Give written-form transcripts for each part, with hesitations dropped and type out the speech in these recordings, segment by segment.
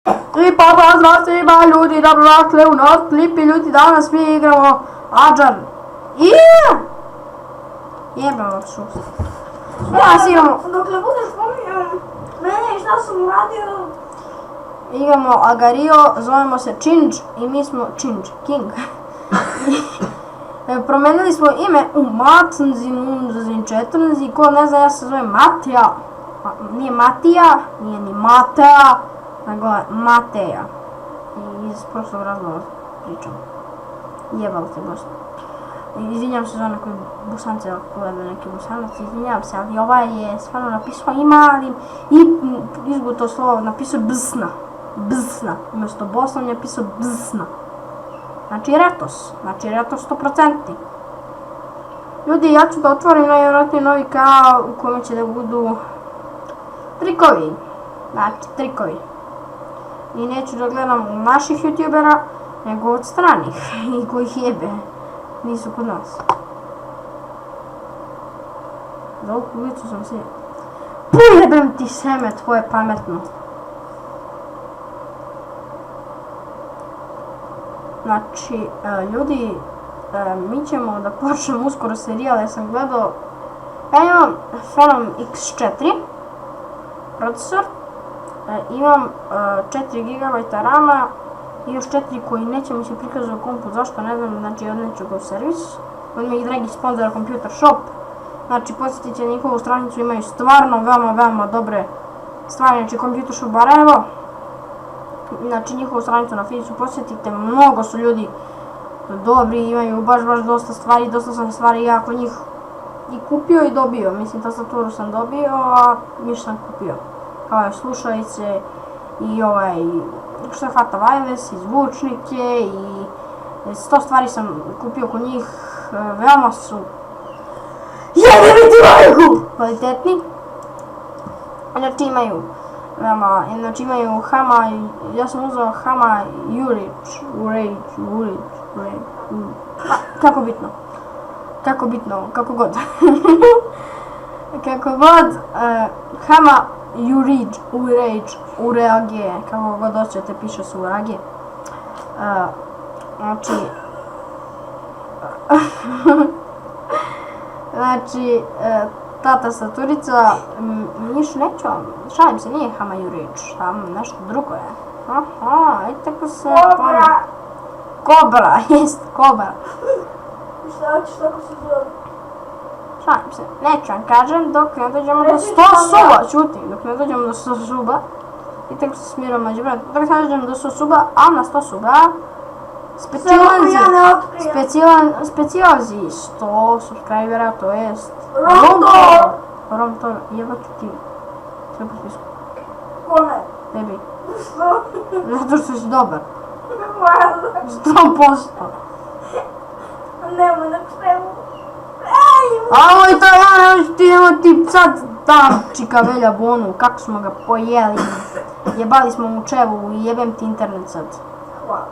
I pa pozdrav svima ljudi, dobrodošli u nov klip i ljudi, danas mi igramo Adžar. Jebamo šust. Danas igramo... Dokle budeš spominjao mene i šta sam uradio... Igramo Agario, zovemo se Činđ i mi smo Činđ, King. Promenili smo ime u Matnzin Četrnzi, ko ne zna, ja se zovem Matija. Nije Matija, nije ni Matea, nego je Mateja. I iz prostog razloga pričam. Jebalo te Bosna. Izvinjam se za one koji Bosance, ako gleda neki Bosanac, izvinjam se, ali ovaj je stvarno napisao ima, i izgubio to slovo, napisao Bsna. Bsna. Umjesto Bosna on je napisao Bsna. Znači Retos 100%. Ljudi, ja ću da otvorim najvjerojatnije novi kanal u kome će da budu trikovi. Znači, trikovi. I neću da gledam naših youtubera, nego od stranih, i kojih jebe. Nisu kod nas. Za ovu kuglicu sam se... Pujebem ti seme, tvoje pametno. Znači, ljudi, mi ćemo da počnemo uskoro serijal, ja sam gledao... Ja imam Phenom X4 procesor, imam 4 GB rama i još 4 koji neće mi se prikazati u kompu, zašto ne znam, znači odneću ga u servis. On mi je dragi sponsor Computer Shop, znači podsjetit će njihovu stranicu, imaju stvarno veoma dobre stvari, znači Computer Shop Barajevo. Znači njihovu stranicu na Facebooku posjetite, mnogo su ljudi dobri, imaju baš dosta stvari, dosta sam stvari ja kod njih i kupio i dobio, mislim tastaturu sam dobio, a miš sam kupio. Kao je slušalice i što je hvata wireless i zvučnike i 100 stvari sam kupio kod njih, veoma su kvalitetni. Znači imaju Hama, ja sam uzeo Hama Urage, kako god. Hama Urage, kako god hoćete, piše su Urage. Znači, ta tastaturica, niš neću vam, šalim se, nije Hama Urage, tam nešto drugo je. Aha, i tako se... Kobra, jest, Kobra. I šta ćeš tako se zove? Šalim se, neću vam kažem dok ne dođemo do 100 suba, čutim, dok ne dođemo do 100 suba. I tako se smiram među brate, dok ne dođemo do 100 suba, a na 100 suba... Specijalzi 100 subscribera, to jest... Romtor, jeba ću ti. Sve po spisku. Kome? Tebi. Što? Zato što si dobar. 100%. 100%. Nemoj da spremu. Aj, to je ti sad tam čika velja bonu, kako smo ga pojeli. Jebali smo mu čevu i jebem ti internet sad. Hvala.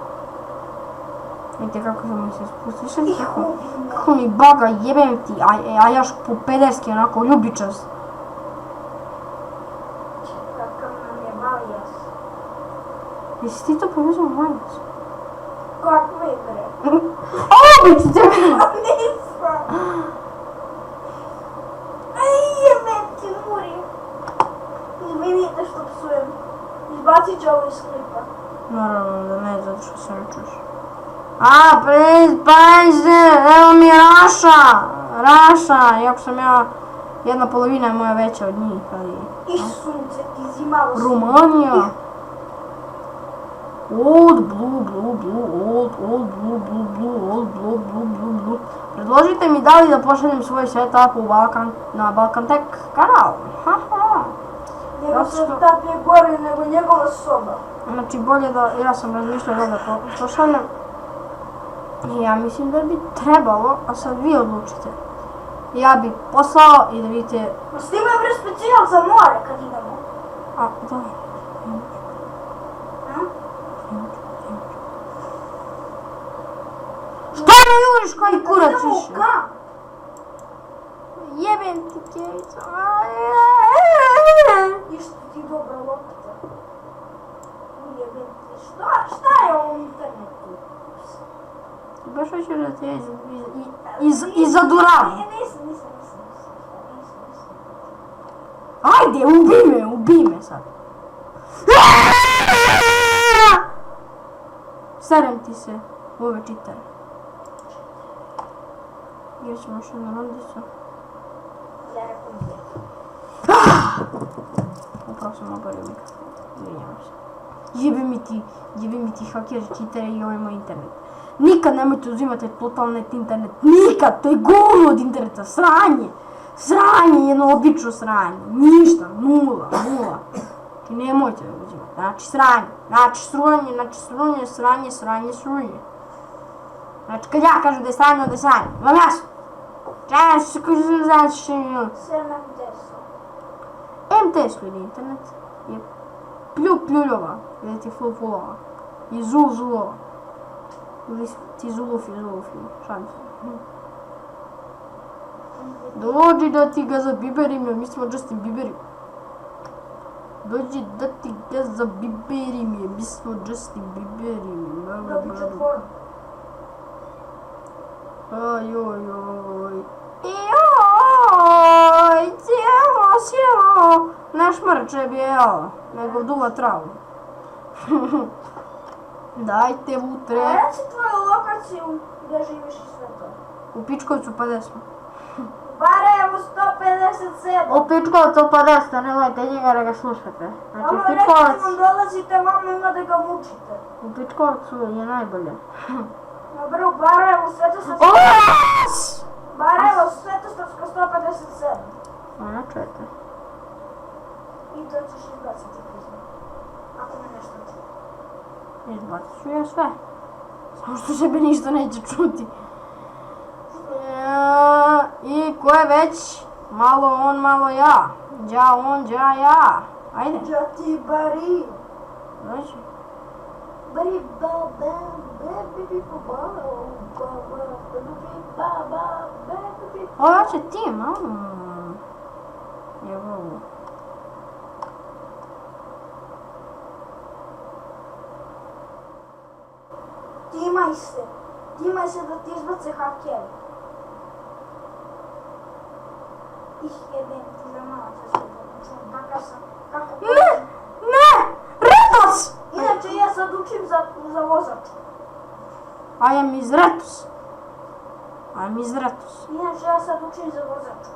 Vidite kako sam mi se spustio, kako mi baga, jebem ti, a još po pederski onako ljubičast. Kakav nam je balijas. Jesi ti to povezao u majnicu? Kako mi bre? Ovo ti tebe! Nisam! Jebem ti muri! Izvinite što psujem. Izbacit ću ovo iz klipa. Naravno da ne, zato što se ne čuješ. A, evo mi je Raša, iako sam ja, jedna polovina je moja veća od njih, ali... I sunce ti zimalo sunce. Rumanija. Old blue. Predložite mi da li da pošaljem svoj setup na Balkantech kanal. Njegov setup je gore nego njegova soba. Znači bolje da, ja sam razmišljao da pošaljem. Ja mislim da bi trebalo, a sad vi odlučite. Ja bi poslao i da vidite... Snimaj bre specijal za more kad idemo. A, da. Što me juriš koji kurac više? Jebem ti kevica. Išto ti dobra lopta. jebem ti. Šta je ovo u internetu? Baš hoću da te izaduravam. Nisam. Ajde, ubij me sad. Serem ti se u ove čitare. Igrat ćemo još jednu rundicu. Ja rekao je. Upravo sam oborio mikrofon. Izvinjavam se. Jebe mi ti hakeri, čitare i ovaj moj internet. Nikad nemojte uzimati totalnet internet. Nikad! To je govno od interneta. Sranje! Sranje, jedno obično sranje. Ništa, nula. Znači nemojte da uzimati. Znači sranje. Znači sranje. Znači kad ja kažem da je sranje, onda je sranje. Vam jasno? Sve na desno. MTS ili internet je pljuljova, ili ti fulova, i zulova. Ili ti zulufi, šalim se. Dođi da ti ga zabiberim, jer mi smo Justin Bieberi. Dođi da ti ga zabiberim, jer mi smo Justin Bieberi. Dobi četvorno. Joj, cijelo, ne šmrče bijelo, nego duva travu. Dajte vutre. A reci tvoju lokaciju gdje živiš i sve to. U Pičkovcu pa desno. Barajevo 157. U Pičkovcu pa desno, nemojte njega da ga slušate. Znači Ono Pičkovac, recimo dolazite vam ima da ga mučite. u Pičkovcu je najbolje. Dobro, Barajevo Svetosavska. Olas! Barajevo Svetosavska 157. Ona čujete. I to ćeš izbaciti prizme. Ako me nešto čuje. Izbacit ću ja sve. Samo što sebe ništa neće čuti. I ko je već? Malo on, malo ja. Đa on, đa ja. Ajde. Ja ti bari. Dođi. Bari ba ba ba bi ba ba. O, ja će ti, malo. Evo. Timaj se da ti izbace hakeri. Ih jebem ti za malo sa sve takav sam. Kako? Ne! Retos! Inače ja sad učim za vozač. I am iz Retos. Inače ja sad učim za vozač.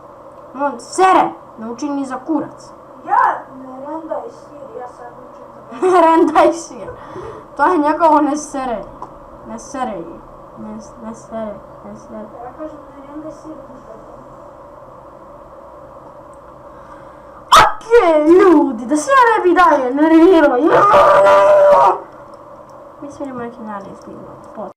On sere, ne uči ni za kurac. Ja ne rendaj sir, ja sad učim za vozač. Rendaj si. To je njegovo ne sere. Ne sere. Ja kažem ne rendaj sir, Okej, ljudi, da sve ne bi dalje nervirao. Mi sviramo neki naredni